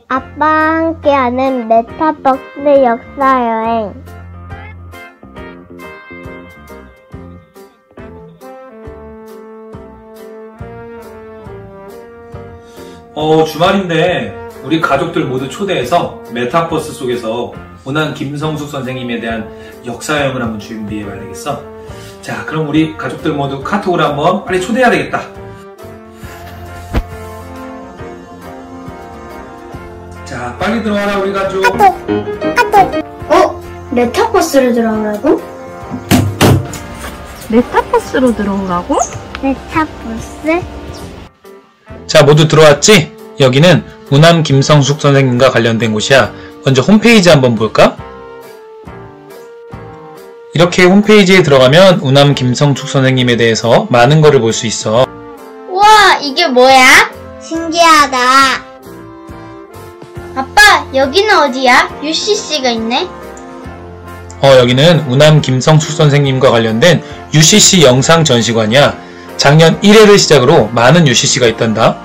아빠와 함께하는 메타버스 역사여행. 주말인데 우리 가족들 모두 초대해서 메타버스 속에서 운한 김성숙 선생님에 대한 역사여행을 한번 준비해봐야 되겠어. 자, 그럼 우리 가족들 모두 카톡으로 한번 빨리 초대해야 되겠다. 자, 빨리 들어와라 우리 가족. 메타버스로 들어오라고? 메타버스로 들어오라고? 메타버스? 자, 모두 들어왔지? 여기는 운암 김성숙 선생님과 관련된 곳이야. 먼저 홈페이지 한번 볼까? 이렇게 홈페이지에 들어가면 운암 김성숙 선생님에 대해서 많은 거를 볼 수 있어. 우와, 이게 뭐야? 신기하다. 아빠, 여기는 어디야? UCC가 있네? 여기는 운암 김성숙 선생님과 관련된 UCC 영상 전시관이야. 작년 1회를 시작으로 많은 UCC가 있단다.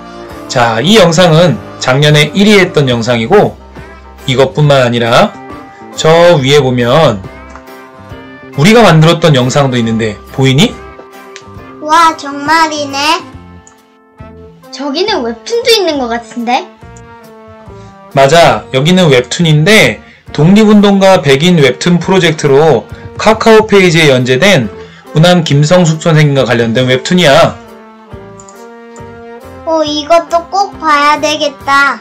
자, 이 영상은 작년에 1위 했던 영상이고, 이것뿐만 아니라 저 위에 보면 우리가 만들었던 영상도 있는데 보이니? 와, 정말이네. 저기는 웹툰도 있는 것 같은데? 맞아, 여기는 웹툰인데 독립운동가 백인 웹툰 프로젝트로 카카오 페이지에 연재된 운암 김성숙 선생님과 관련된 웹툰이야. 이것도 꼭 봐야 되겠다.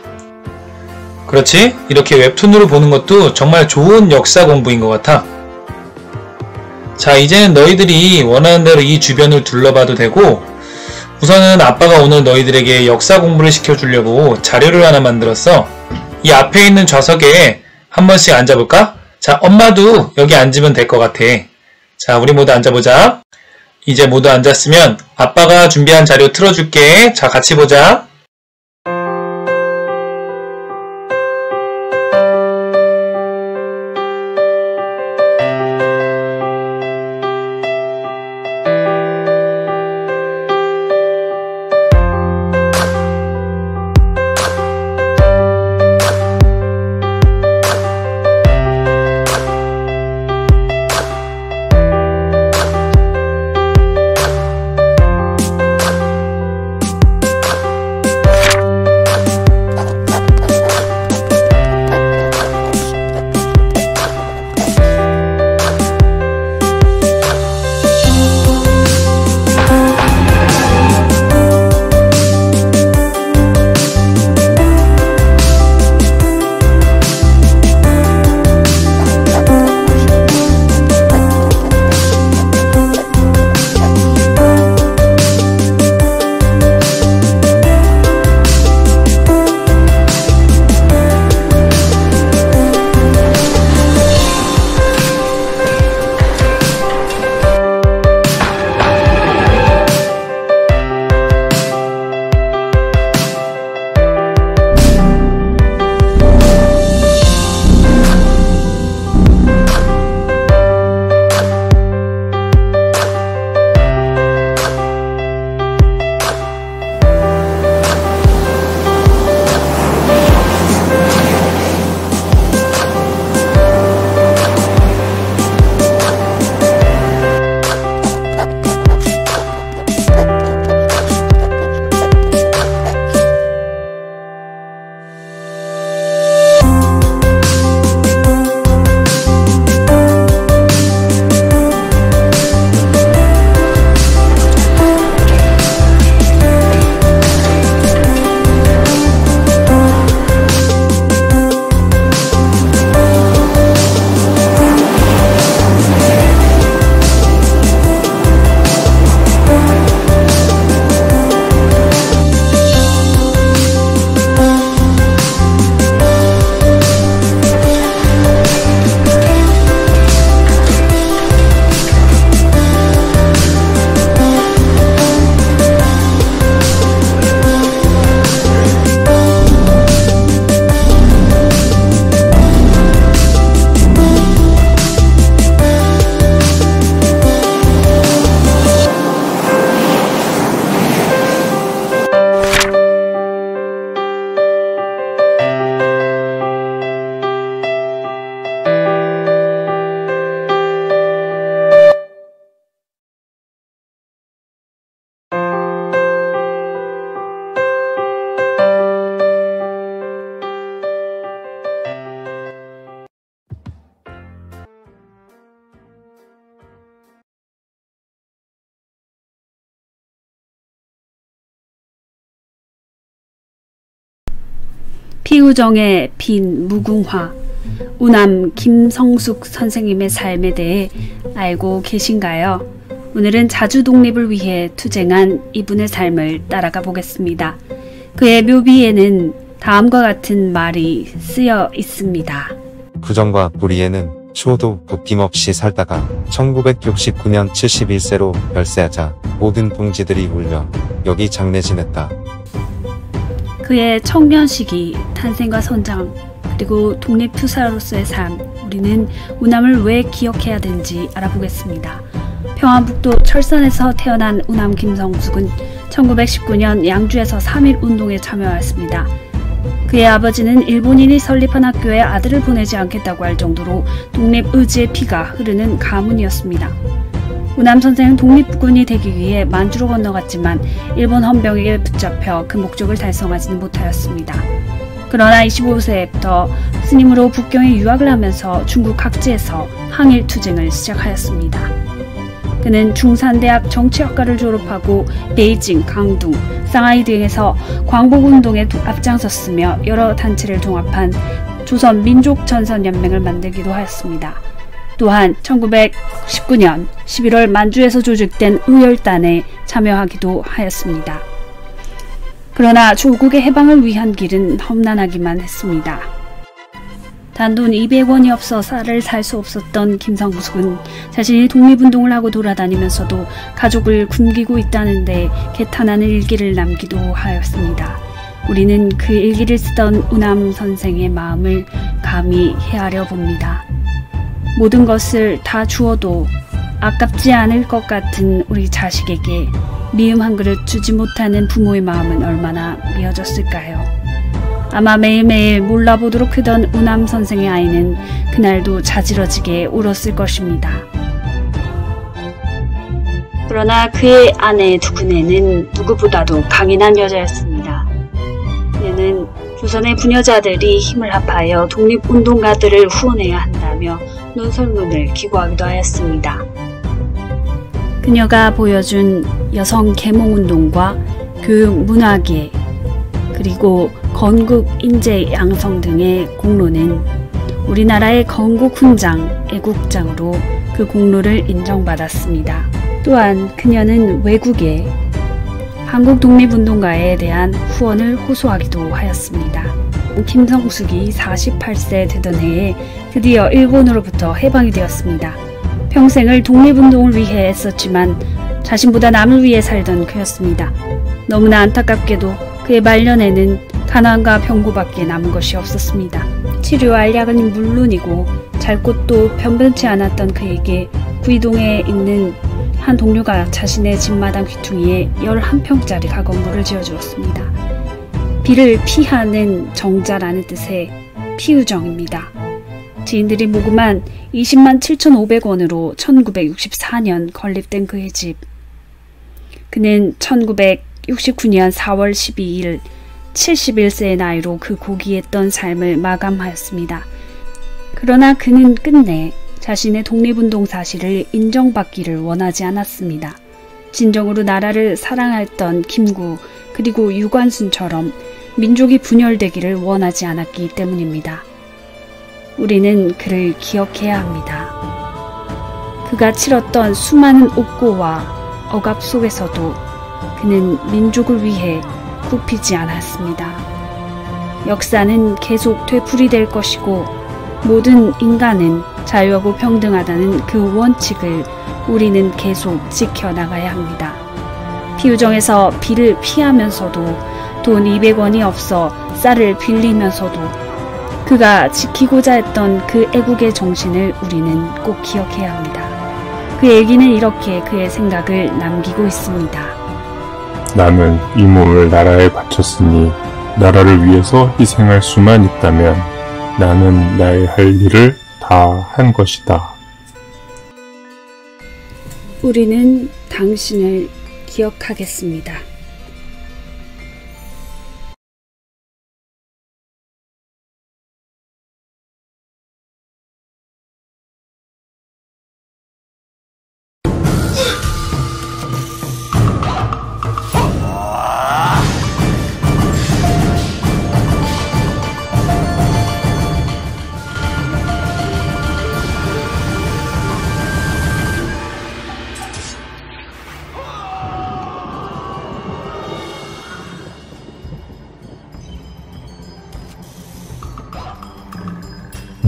그렇지? 이렇게 웹툰으로 보는 것도 정말 좋은 역사 공부인 것 같아. 자, 이제는 너희들이 원하는 대로 이 주변을 둘러봐도 되고, 우선은 아빠가 오늘 너희들에게 역사 공부를 시켜주려고 자료를 하나 만들었어. 이 앞에 있는 좌석에 한 번씩 앉아볼까? 자, 엄마도 여기 앉으면 될 것 같아. 자, 우리 모두 앉아보자. 이제 모두 앉았으면 아빠가 준비한 자료 틀어줄게. 자, 같이 보자. 피우정의 빈 무궁화, 우남 김성숙 선생님의 삶에 대해 알고 계신가요? 오늘은 자주 독립을 위해 투쟁한 이분의 삶을 따라가 보겠습니다. 그의 묘비에는 다음과 같은 말이 쓰여 있습니다. 부정과 불의에는 추호도 굽김없이 살다가 1969년 71세로 별세하자 모든 동지들이 울며 여기 장례 지냈다. 그의 청년 시기, 탄생과 성장, 그리고 독립투사로서의 삶, 우리는 우남을 왜 기억해야 되는지 알아보겠습니다. 평안북도 철산에서 태어난 우남 김성숙은 1919년 양주에서 3.1 운동에 참여하였습니다. 그의 아버지는 일본인이 설립한 학교에 아들을 보내지 않겠다고 할 정도로 독립의지의 피가 흐르는 가문이었습니다. 우남 선생은 독립군이 되기 위해 만주로 건너갔지만 일본 헌병에게 붙잡혀 그 목적을 달성하지는 못하였습니다. 그러나 25세부터 스님으로 북경에 유학을 하면서 중국 각지에서 항일 투쟁을 시작하였습니다. 그는 중산대학 정치학과를 졸업하고 베이징, 강둥, 상하이 등에서 광복운동에 앞장섰으며 여러 단체를 통합한 조선민족전선연맹을 만들기도 하였습니다. 또한 1919년 11월 만주에서 조직된 의열단에 참여하기도 하였습니다. 그러나 조국의 해방을 위한 길은 험난하기만 했습니다. 단돈 200원이 없어 쌀을 살 수 없었던 김성숙은 자신이 독립운동을 하고 돌아다니면서도 가족을 굶기고 있다는데 개탄하는 일기를 남기도 하였습니다. 우리는 그 일기를 쓰던 우남 선생의 마음을 감히 헤아려 봅니다. 모든 것을 다 주어도 아깝지 않을 것 같은 우리 자식에게 미음 한 그릇 주지 못하는 부모의 마음은 얼마나 미어졌을까요? 아마 매일매일 몰라보도록 크던 우남 선생의 아이는 그날도 자지러지게 울었을 것입니다. 그러나 그의 아내 두근에는 누구보다도 강인한 여자였습니다. 그녀는 조선의 부녀자들이 힘을 합하여 독립운동가들을 후원해야 한다며 논설문을 기고하기도 하였습니다. 그녀가 보여준 여성 계몽운동과 교육 문화계 그리고 건국 인재 양성 등의 공로는 우리나라의 건국 훈장, 애국장으로 그 공로를 인정받았습니다. 또한 그녀는 외국에 한국 독립운동가에 대한 후원을 호소하기도 하였습니다. 김성숙이 48세 되던 해에 드디어 일본으로부터 해방이 되었습니다. 평생을 독립운동을 위해 애썼지만 자신보다 남을 위해 살던 그였습니다. 너무나 안타깝게도 그의 말년에는 가난과 병고밖에 남은 것이 없었습니다. 치료할 약은 물론이고 잘 곳도 변변치 않았던 그에게 구이동에 있는 한 동료가 자신의 집마당 귀퉁이에 11평짜리 가건물을 지어주었습니다. 비를 피하는 정자라는 뜻의 피우정입니다. 지인들이 모금한 20만 7,500원으로 1964년 건립된 그의 집. 그는 1969년 4월 12일 71세의 나이로 그 고귀했던 삶을 마감하였습니다. 그러나 그는 끝내 자신의 독립운동 사실을 인정받기를 원하지 않았습니다. 진정으로 나라를 사랑했던 김구 그리고 유관순처럼 민족이 분열되기를 원하지 않았기 때문입니다. 우리는 그를 기억해야 합니다. 그가 치렀던 수많은 옥고와 억압 속에서도 그는 민족을 위해 굽히지 않았습니다. 역사는 계속 되풀이될 것이고 모든 인간은 자유하고 평등하다는 그 원칙을 우리는 계속 지켜나가야 합니다. 피우정에서 비를 피하면서도 돈 200원이 없어 쌀을 빌리면서도 그가 지키고자 했던 그 애국의 정신을 우리는 꼭 기억해야 합니다. 그 일기는 이렇게 그의 생각을 남기고 있습니다. 나는 이 몸을 나라에 바쳤으니 나라를 위해서 희생할 수만 있다면 나는 나의 할 일을 다 한 것이다. 우리는 당신을 기억하겠습니다.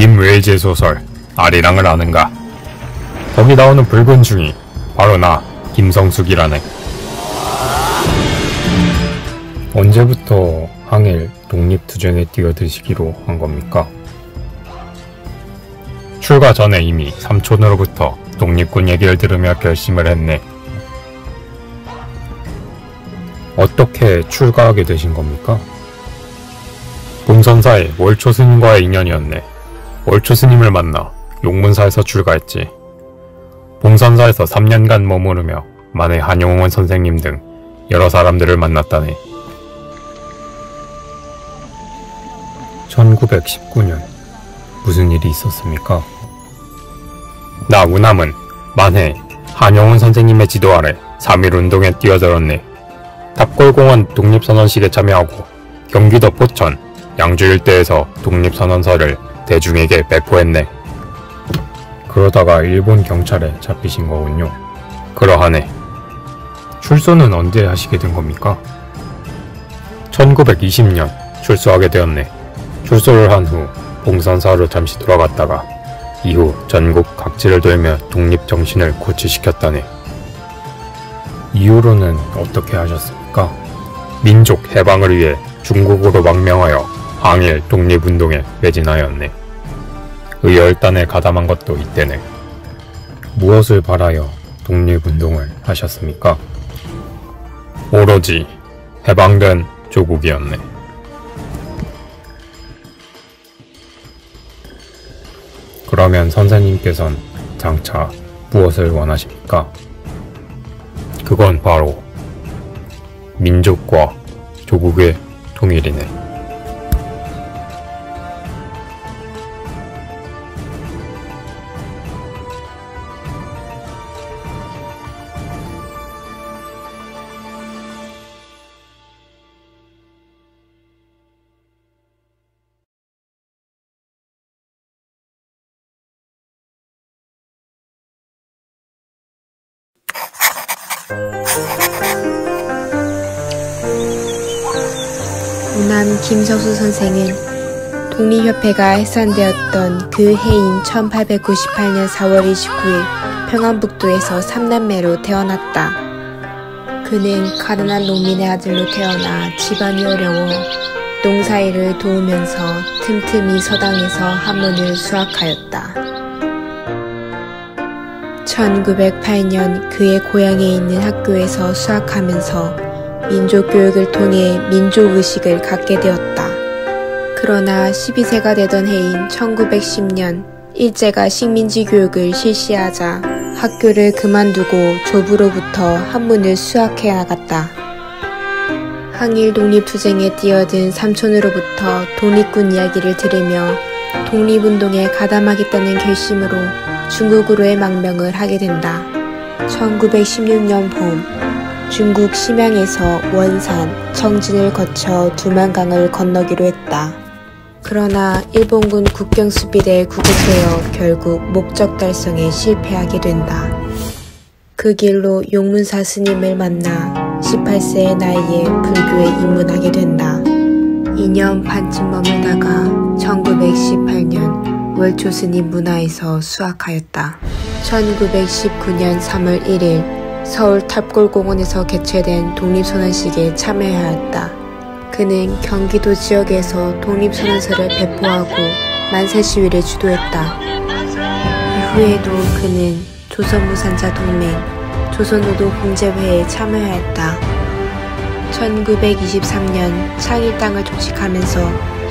님 외제 소설 아리랑을 아는가? 거기 나오는 붉은 중이 바로 나 김성숙이라네. 언제부터 항일 독립투쟁에 뛰어드시기로 한 겁니까? 출가 전에 이미 삼촌으로부터 독립군 얘기를 들으며 결심을 했네. 어떻게 출가하게 되신 겁니까? 봉선사의 월초 스님과의 인연이었네. 월초 스님을 만나 용문사에서 출가했지. 봉선사에서 3년간 머무르며 만해 한용원 선생님 등 여러 사람들을 만났다네. 1919년 무슨 일이 있었습니까? 나 우남은 만해 한용운 선생님의 지도 아래 3.1운동에 뛰어들었네. 탑골공원 독립선언식에 참여하고 경기도 포천, 양주 일대에서 독립선언서를 대중에게 배포했네. 그러다가 일본 경찰에 잡히신 거군요. 그러하네. 출소는 언제 하시게 된 겁니까? 1920년 출소하게 되었네. 출소를 한 후 봉선사로 잠시 돌아갔다가 이후 전국 각지를 돌며 독립정신을 고취시켰다네. 이후로는 어떻게 하셨습니까? 민족 해방을 위해 중국으로 망명하여 항일 독립운동에 매진하였네. 의열단에 가담한 것도 이때네. 무엇을 바라여 독립운동을 하셨습니까? 오로지 해방된 조국이었네. 그러면 선생님께선 장차 무엇을 원하십니까? 그건 바로 민족과 조국의 통일이네. 우남 김석수 선생은 독립협회가 해산되었던 그 해인 1898년 4월 29일 평안북도에서 삼남매로 태어났다. 그는 가난한 농민의 아들로 태어나 집안이 어려워 농사일을 도우면서 틈틈이 서당에서 한문을 수학하였다. 1908년 그의 고향에 있는 학교에서 수학하면서 민족교육을 통해 민족의식을 갖게 되었다. 그러나 12세가 되던 해인 1910년 일제가 식민지 교육을 실시하자 학교를 그만두고 조부로부터 한문을 수학해 나갔다. 항일 독립투쟁에 뛰어든 삼촌으로부터 독립군 이야기를 들으며 독립운동에 가담하겠다는 결심으로 중국으로의 망명을 하게 된다. 1916년 봄 중국 심양에서 원산, 청진을 거쳐 두만강을 건너기로 했다. 그러나 일본군 국경수비대에 구급되어 결국 목적 달성에 실패하게 된다. 그 길로 용문사 스님을 만나 18세의 나이에 불교에 입문하게 된다. 2년 반쯤 머물다가 1918년 월초 스님 문화에서 수학하였다. 1919년 3월 1일 서울 탑골공원에서 개최된 독립선언식에 참여하였다. 그는 경기도 지역에서 독립선언서를 배포하고 만세 시위를 주도했다. 이후에도 그는 조선무산자 동맹, 조선노동공제회에 참여하였다. 1923년 창일당을 조직하면서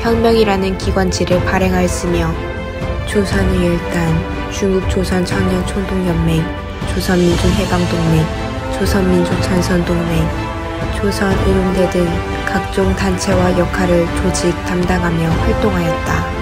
혁명이라는 기관지를 발행하였으며 조선의열단, 중국조선청년총동연맹, 조선민중해방동맹, 조선민족전선동맹, 조선의용대 등 각종 단체와 역할을 조직 담당하며 활동하였다.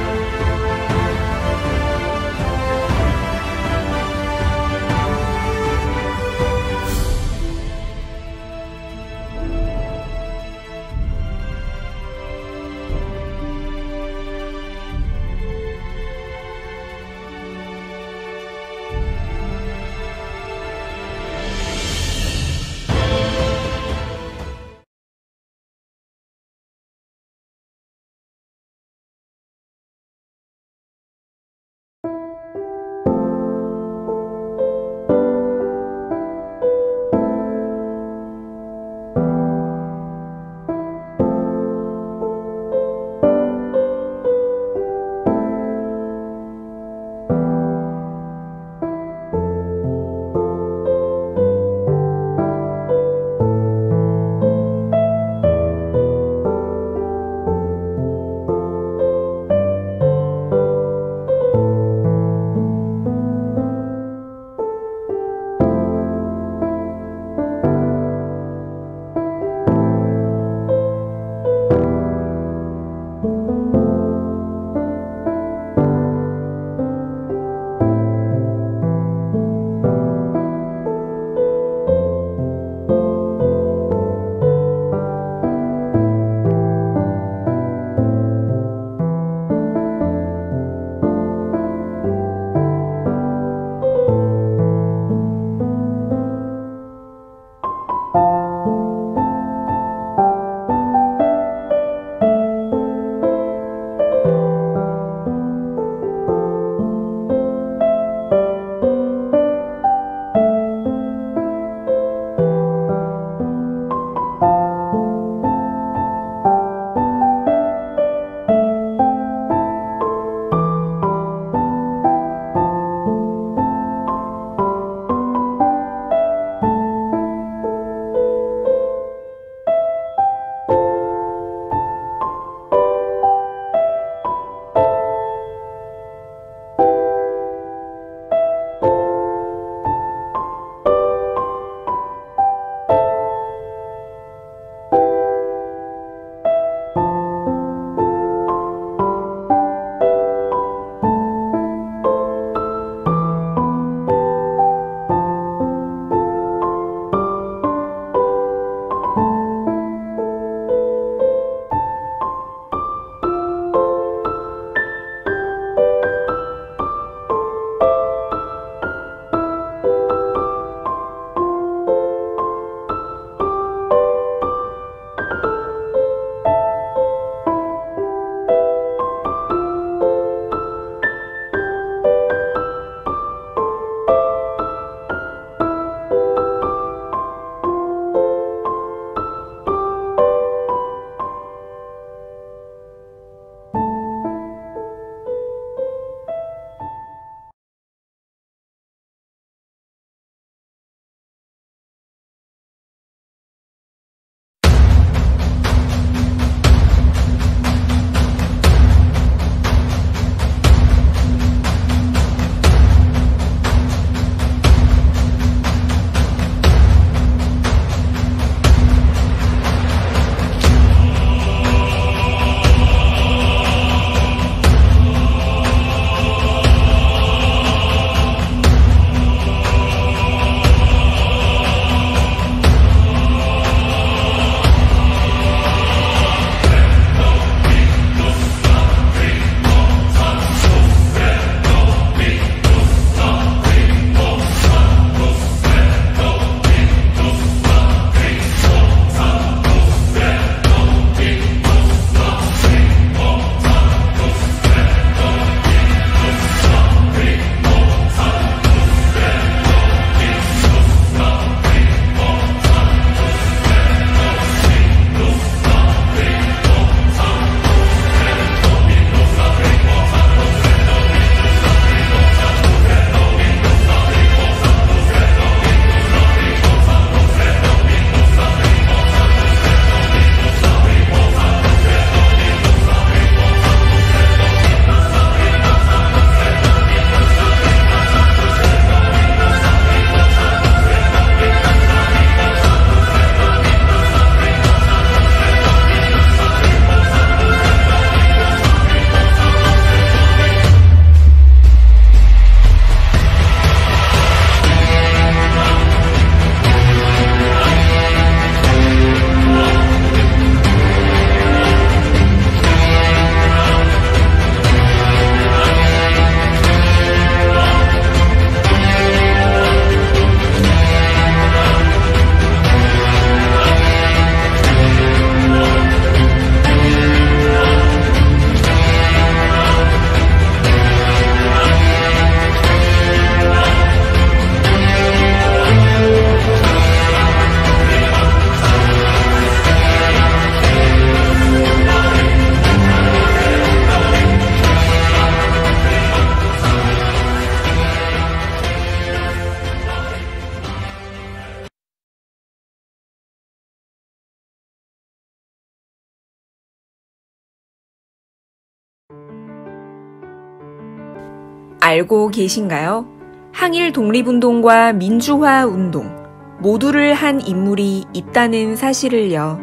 알고 계신가요? 항일 독립운동과 민주화 운동 모두를 한 인물이 있다는 사실을요.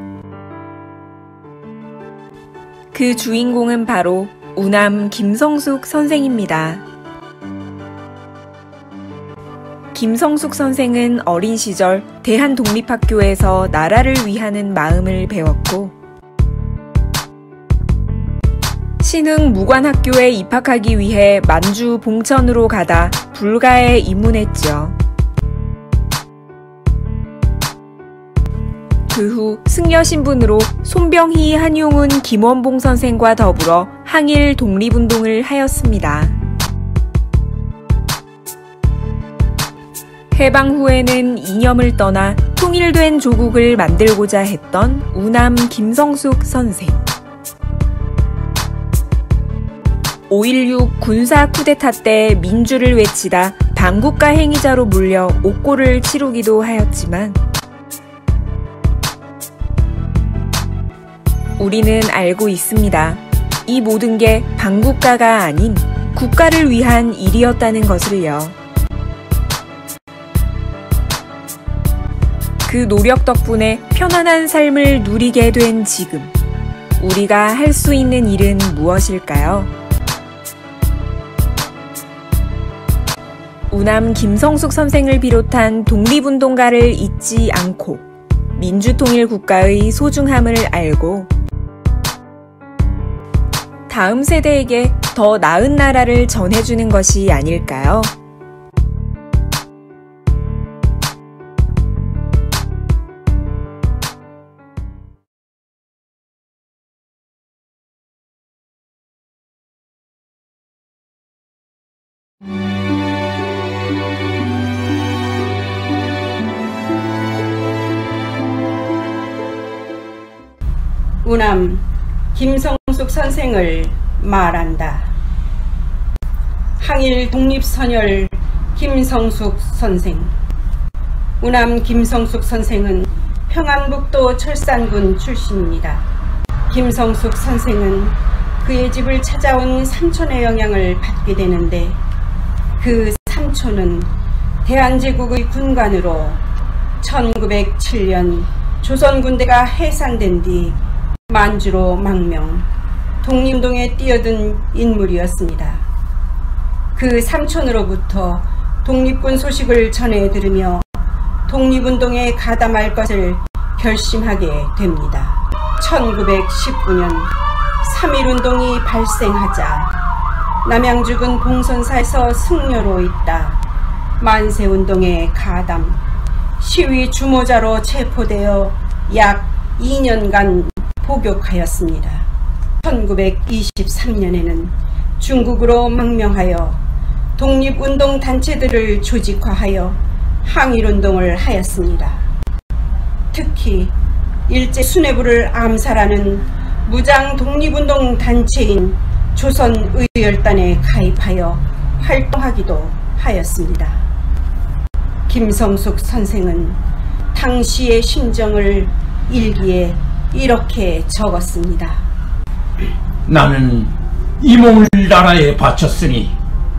그 주인공은 바로 우남 김성숙 선생입니다. 김성숙 선생은 어린 시절 대한독립학교에서 나라를 위하는 마음을 배웠고 신흥 무관학교에 입학하기 위해 만주 봉천으로 가다 불가에 입문했죠. 그 후 승려 신분으로 손병희, 한용운, 김원봉 선생과 더불어 항일 독립운동을 하였습니다. 해방 후에는 이념을 떠나 통일된 조국을 만들고자 했던 우남 김성숙 선생. 5.16 군사 쿠데타 때 민주를 외치다 반국가 행위자로 몰려 옥고를 치르기도 하였지만 우리는 알고 있습니다. 이 모든 게 반국가가 아닌 국가를 위한 일이었다는 것을요. 그 노력 덕분에 편안한 삶을 누리게 된 지금, 우리가 할 수 있는 일은 무엇일까요? 우남 김성숙 선생을 비롯한 독립운동가를 잊지 않고 민주통일 국가의 소중함을 알고 다음 세대에게 더 나은 나라를 전해주는 것이 아닐까요? 우남 김성숙 선생을 말한다. 항일 독립선열 김성숙 선생. 우남 김성숙 선생은 평안북도 철산군 출신입니다. 김성숙 선생은 그의 집을 찾아온 삼촌의 영향을 받게 되는데 그 삼촌은 대한제국의 군관으로 1907년 조선군대가 해산된 뒤 만주로 망명, 독립운동에 뛰어든 인물이었습니다. 그 삼촌으로부터 독립군 소식을 전해 들으며 독립운동에 가담할 것을 결심하게 됩니다. 1919년 3.1운동이 발생하자 남양주군 봉선사에서 승려로 있다 만세운동에 가담, 시위 주모자로 체포되어 약 2년간 복역하였습니다. 1923년에는 중국으로 망명하여 독립운동 단체들을 조직화하여 항일운동을 하였습니다. 특히 일제 수뇌부를 암살하는 무장 독립운동 단체인 조선의열단에 가입하여 활동하기도 하였습니다. 김성숙 선생은 당시의 심정을 일기에 이렇게 적었습니다. 나는 이 몸을 나라에 바쳤으니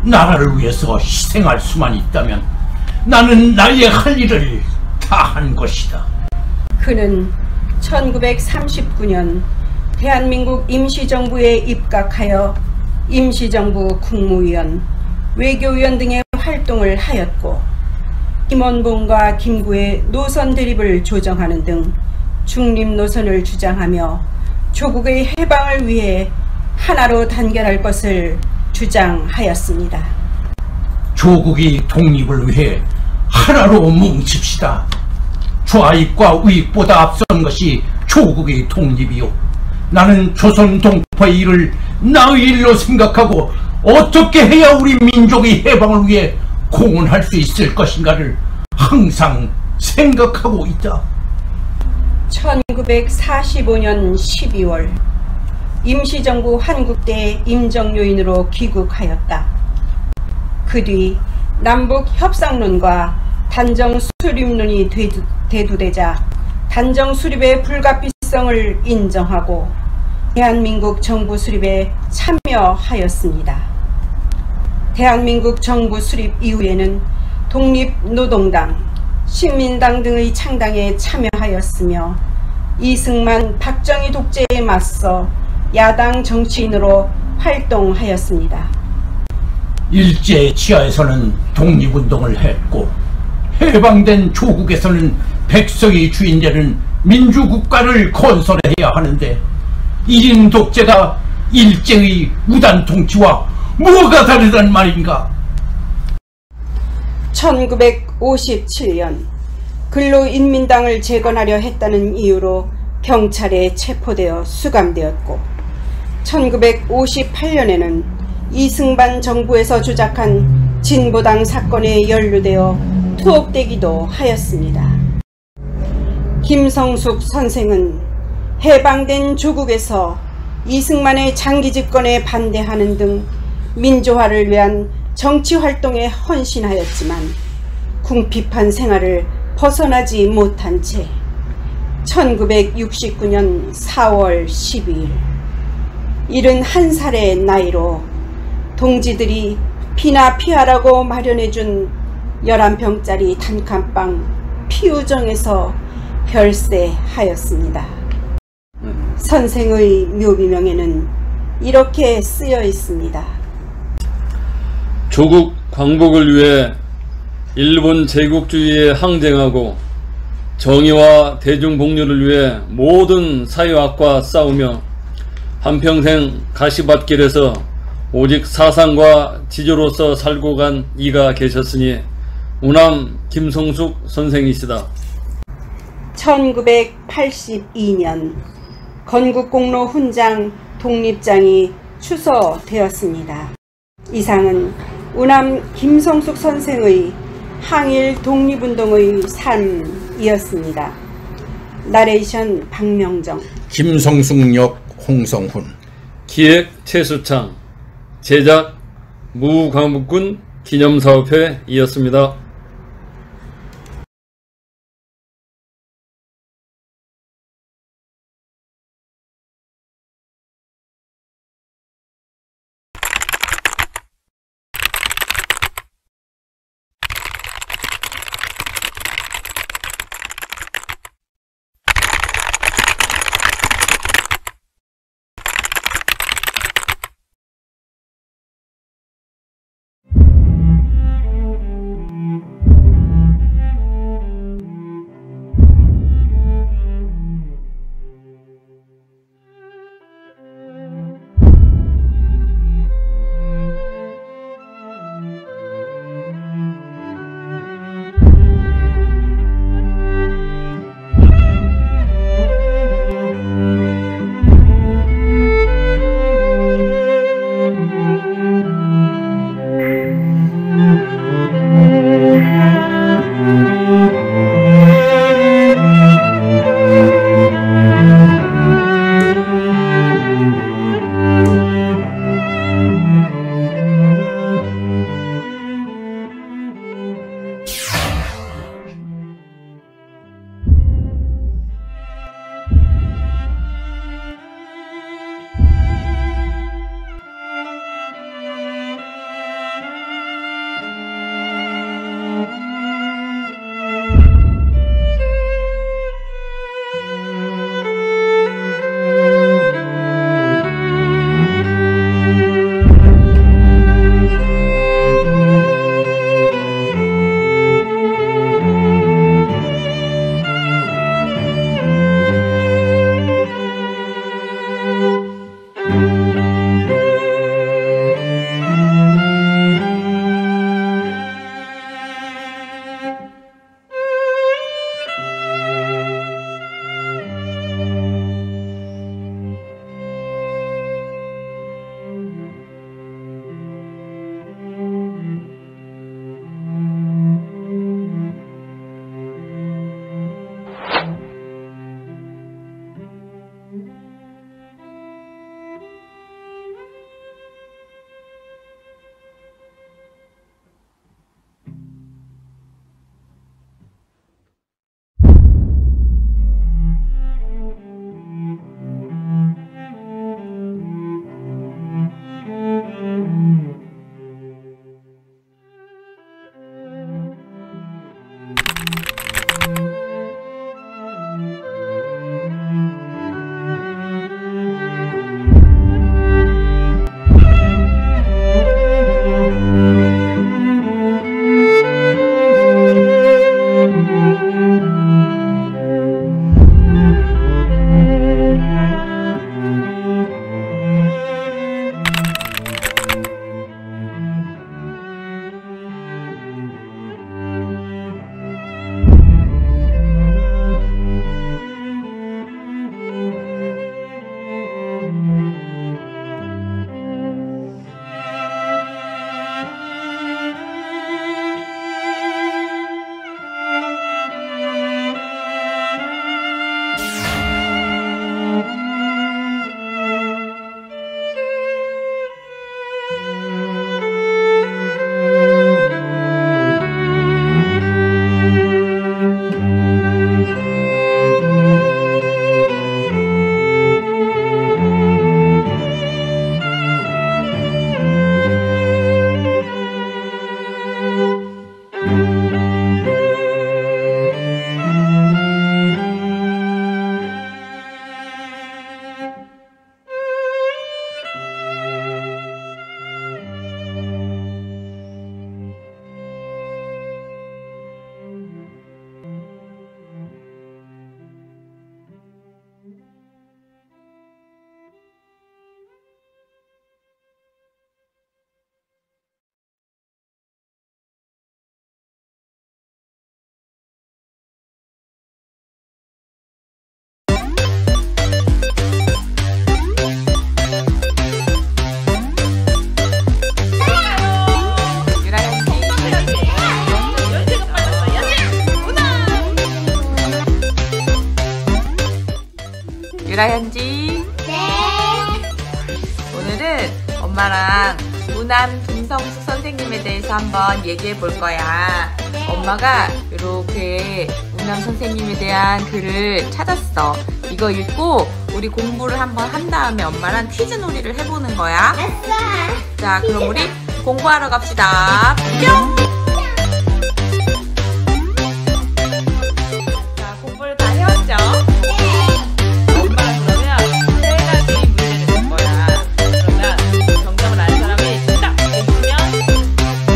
나라를 위해서 희생할 수만 있다면 나는 나의 할 일을 다 한 것이다. 그는 1939년 대한민국 임시정부에 입각하여 임시정부 국무위원, 외교위원 등의 활동을 하였고 김원봉과 김구의 노선 대립을 조정하는 등 중립 노선을 주장하며 조국의 해방을 위해 하나로 단결할 것을 주장하였습니다. 조국의 독립을 위해 하나로 뭉칩시다. 좌익과 우익보다 앞선 것이 조국의 독립이요. 나는 조선 동포의 일을 나의 일로 생각하고 어떻게 해야 우리 민족의 해방을 위해 공헌할 수 있을 것인가를 항상 생각하고 있다. 1945년 12월 임시정부 한국대 임정요인으로 귀국하였다. 그 뒤 남북 협상론과 단정 수립론이 대두되자 단정 수립의 불가피성을 인정하고 대한민국 정부 수립에 참여하였습니다. 대한민국 정부 수립 이후에는 독립노동당, 신민당 등의 창당에 참여하였으며 이승만, 박정희 독재에 맞서 야당 정치인으로 활동하였습니다. 일제 치하에서는 독립운동을 했고 해방된 조국에서는 백성이 주인되는 민주국가를 건설해야 하는데 1인 독재가 일제의 무단 통치와 뭐가 다르단 말인가? 1957년 근로인민당을 재건하려 했다는 이유로 경찰에 체포되어 수감되었고 1958년에는 이승만 정부에서 조작한 진보당 사건에 연루되어 투옥되기도 하였습니다. 김성숙 선생은 해방된 조국에서 이승만의 장기 집권에 반대하는 등 민주화를 위한 정치활동에 헌신하였지만 궁핍한 생활을 벗어나지 못한 채 1969년 4월 12일 71살의 나이로 동지들이 피나 피하라고 마련해준 11평짜리 단칸방 피우정에서 별세하였습니다. 선생의 묘비명에는 이렇게 쓰여 있습니다. 조국 광복을 위해 일본 제국주의에 항쟁하고 정의와 대중복리를 위해 모든 사회악과 싸우며 한평생 가시밭길에서 오직 사상과 지조로서 살고 간 이가 계셨으니 우남 김성숙 선생이시다. 1982년 건국공로 훈장 독립장이 추서되었습니다. 이상은 우남 김성숙 선생의 항일 독립운동의 삶이었습니다. 나레이션 박명정, 김성숙 역 홍성훈, 기획 최수창, 제작 무광복군 기념사업회이었습니다. 엄마랑 우남 김성숙 선생님에 대해서 한번 얘기해 볼 거야. 엄마가 이렇게 우남 선생님에 대한 글을 찾았어. 이거 읽고 우리 공부를 한번 한 다음에 엄마랑 퀴즈 놀이를 해보는 거야. 자, 그럼 우리 공부하러 갑시다. 뿅! 자, 공부를 다 해왔죠? 엄마랑 그러면 세 가지 문제를 낼 거야. 그러면 정답을 아는 사람이 딱 해주면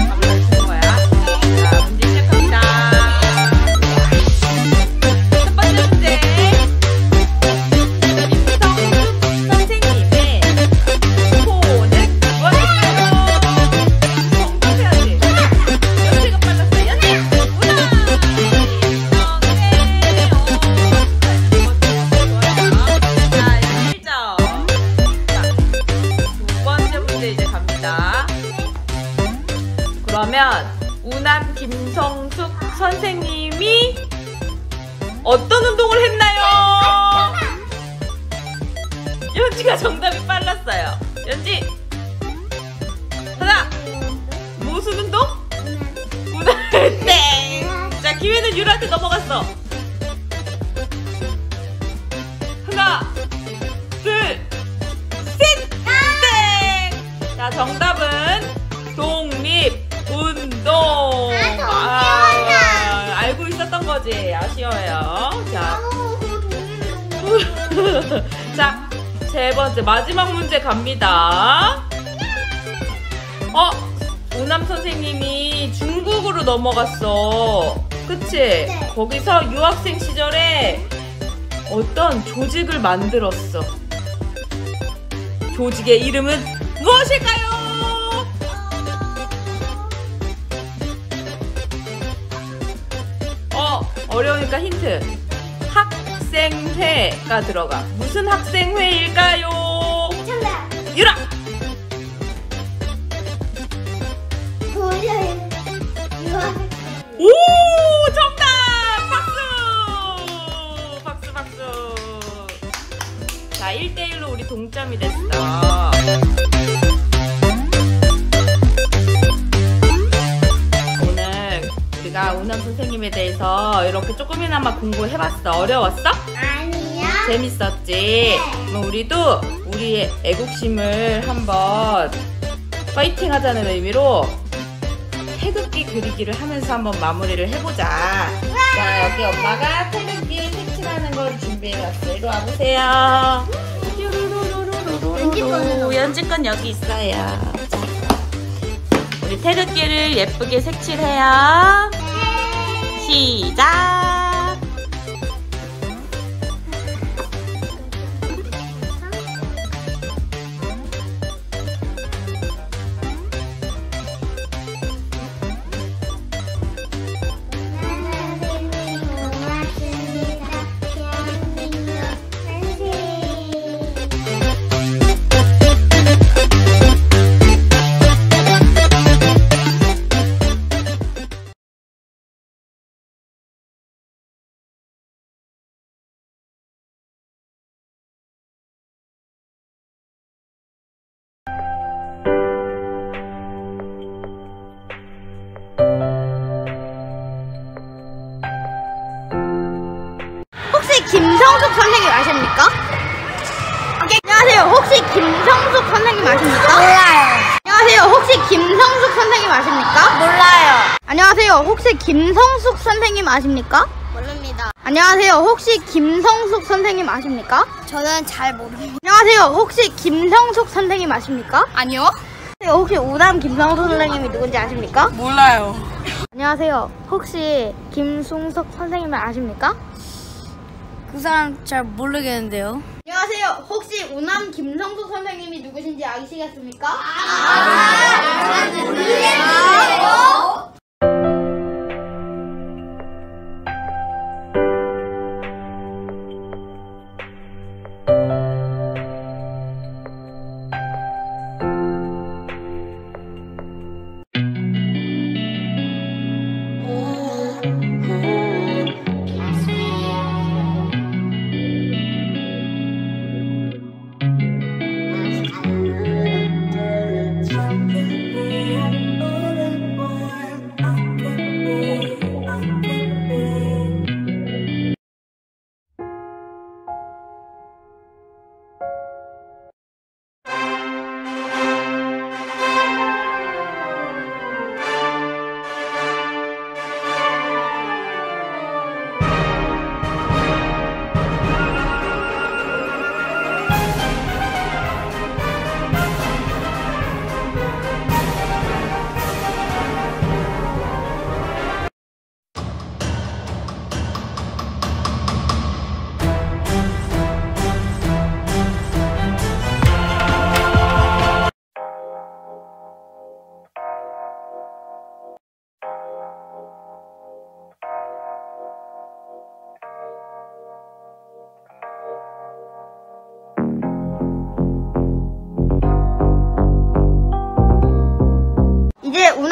답을 맞추는 거야. 자, 문제 시작합니다. 첫 번째 문제. 김성숙 선생님의 호는 무엇일까요? 정답해야지. 연지가 빨랐어요. 연지! 우나! 자, 1점. 자, 두 번째 문제 이제 갑니다. 그러면 우남 김성숙 선생님이 어떤 운동을 했나요? 연지가 정답이 빨랐어요. 연지! 하나! 무슨 운동? 네! 자, 기회는 유라한테 넘어갔어. 하나, 둘, 셋! 땡! 자, 정답은 독립운동. 알고 있었던 거지. 아쉬워요. 자, 자, 세 번째 마지막 문제 갑니다. 우남 선생님이 중국으로 넘어갔어. 그치? 거기서 유학생 시절에 어떤 조직을 만들었어. 조직의 이름은 무엇일까요? 어려우니까 힌트. 학생회가 들어가. 무슨 학생회일까요? 유라! 오! 정답! 박수! 박수 박수. 자, 1대1로 우리 동점이 됐어. 오늘 우리가 우남 선생님에 대해서 이렇게 조금이나마 공부해봤어. 어려웠어? 아니요. 재밌었지? 네. 그럼 우리도 우리의 애국심을 한번 파이팅 하자는 의미로 태극기 그리기를 하면서 한번 마무리를 해보자. 자, 여기 엄마가 태극기 색칠하는 걸 준비해왔어요. 이리 와보세요. 연지 건 여기 있어요. 자, 우리 태극기를 예쁘게 색칠해요. 시작! 혹시 김성숙 선생님 아십니까? 안녕하세요. 혹시 김성숙 선생님 아십니까? 몰라요. 안녕하세요. 혹시 김성숙 선생님 아십니까? 몰라요. 안녕하세요. 혹시 김성숙 선생님 아십니까? 모릅니다. 안녕하세요. 혹시 김성숙 선생님 아십니까? 저는 잘 모릅니다. 안녕하세요. 혹시 김성숙 선생님 아십니까? 아니요. 혹시 우남 김성숙 선생님이 누군지 아십니까? 몰라요. 안녕하세요. 혹시 김승석 선생님을 아십니까? 그 사람 잘 모르겠는데요. 안녕하세요. 혹시 우남 김성숙 선생님이 누구신지 아시겠습니까? 모르겠는데요.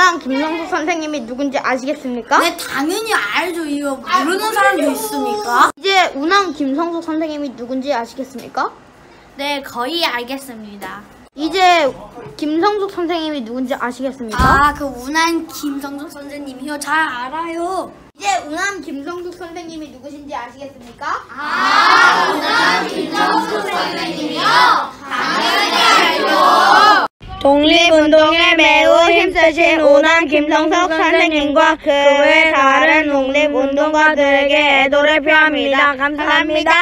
운암 김성숙 선생님이 누군지 아시겠습니까? 네, 당연히 알죠. 이거 모르는 사람도 있습니까? 이제 운암 김성숙 선생님이 누군지 아시겠습니까? 네, 거의 알겠습니다. 이제 김성숙 선생님이 누군지 아시겠습니까? 아, 그 운암 김성숙 선생님이요? 잘 알아요. 이제 운암 김성숙 선생님이 누구신지 아시겠습니까? 아, 운암 김성숙 선생님이요? 당연히 알죠. 독립운동에 매우 힘쓰신 운암 김성숙 선생님과 그 외 다른 독립운동가들에게 애도를 표합니다. 감사합니다.